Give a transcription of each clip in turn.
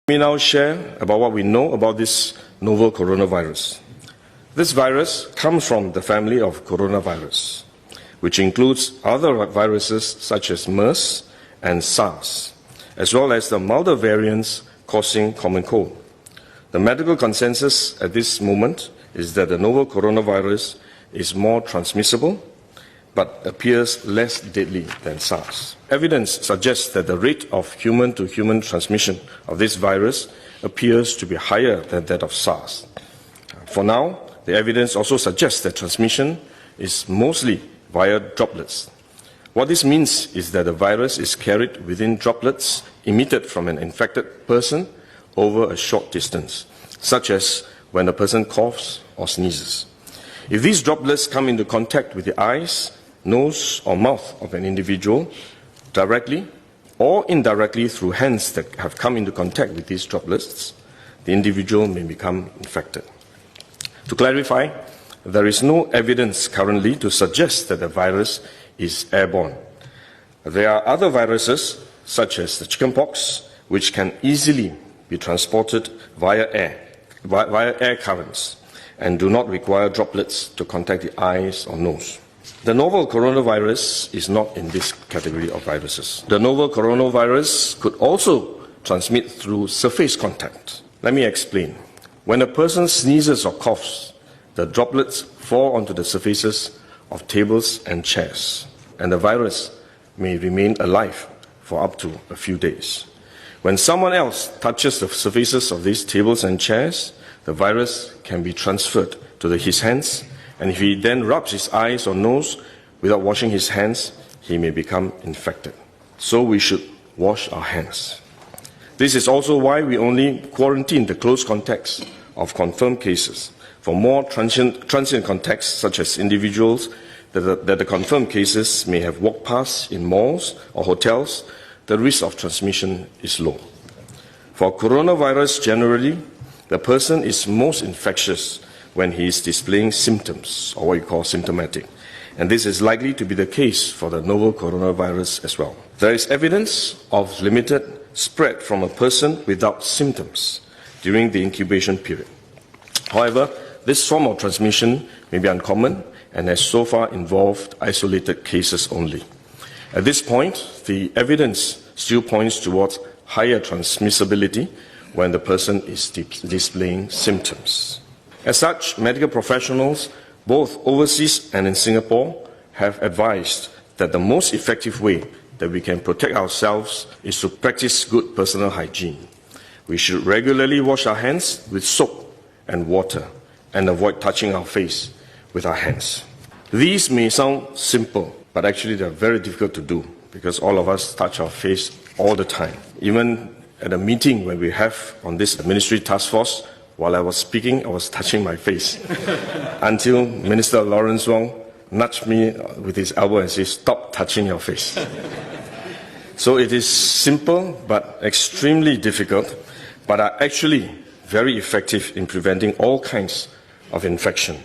Let me now share about what we know about this novel coronavirus. This virus comes from the family of coronavirus, which includes other viruses such as MERS and SARS, as well as the milder variants causing common cold. The medical consensus at this moment is that the novel coronavirus is more transmissible, but appears less deadly than SARS. Evidence suggests that the rate of human-to-human transmission of this virus appears to be higher than that of SARS. For now, the evidence also suggests that transmission is mostly via droplets. What this means is that the virus is carried within droplets emitted from an infected person over a short distance, such as when a person coughs or sneezes. If these droplets come into contact with the eyes, nose or mouth of an individual, directly or indirectly through hands that have come into contact with these droplets, the individual may become infected. To clarify, there is no evidence currently to suggest that the virus is airborne. There are other viruses, such as the chickenpox, which can easily be transported via air currents, and do not require droplets to contact the eyes or nose. The novel coronavirus is not in this category of viruses. The novel coronavirus could also transmit through surface contact. Let me explain. When a person sneezes or coughs, the droplets fall onto the surfaces of tables and chairs, and the virus may remain alive for up to a few days. When someone else touches the surfaces of these tables and chairs, the virus can be transferred to his hands, and if he then rubs his eyes or nose without washing his hands, he may become infected. So we should wash our hands. This is also why we only quarantine the close contacts of confirmed cases. For more transient contacts, such as individuals that the confirmed cases may have walked past in malls or hotels, the risk of transmission is low. For coronavirus generally, the person is most infectious when he is displaying symptoms, or what you call symptomatic. And this is likely to be the case for the novel coronavirus as well. There is evidence of limited spread from a person without symptoms during the incubation period. However, this form of transmission may be uncommon and has so far involved isolated cases only. At this point, the evidence still points towards higher transmissibility when the person is displaying symptoms. As such, medical professionals, both overseas and in Singapore, have advised that the most effective way that we can protect ourselves is to practice good personal hygiene. We should regularly wash our hands with soap and water and avoid touching our face with our hands. These may sound simple, but actually they are very difficult to do because all of us touch our face all the time. Even at a meeting when we have on this ministry task force, while I was speaking, I was touching my face until Minister Lawrence Wong nudged me with his elbow and said, "Stop touching your face." So it is simple but extremely difficult, but are actually very effective in preventing all kinds of infection.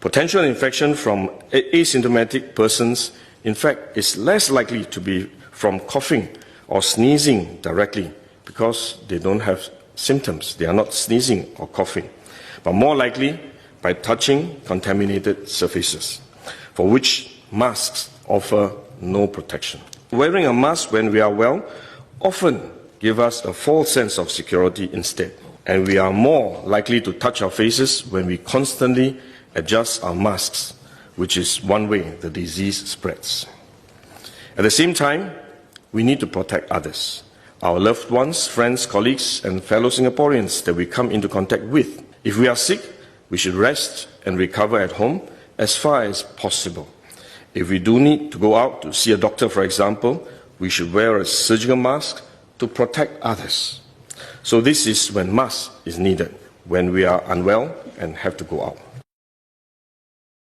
Potential infection from asymptomatic persons, in fact, is less likely to be from coughing or sneezing directly because they don't have symptoms. They are not sneezing or coughing, but more likely by touching contaminated surfaces, for which masks offer no protection. Wearing a mask when we are well often gives us a false sense of security instead, and we are more likely to touch our faces when we constantly adjust our masks, which is one way the disease spreads. At the same time, we need to protect others, our loved ones, friends, colleagues, and fellow Singaporeans that we come into contact with. If we are sick, we should rest and recover at home as far as possible. If we do need to go out to see a doctor, for example, we should wear a surgical mask to protect others. So this is when mask is needed, when we are unwell and have to go out.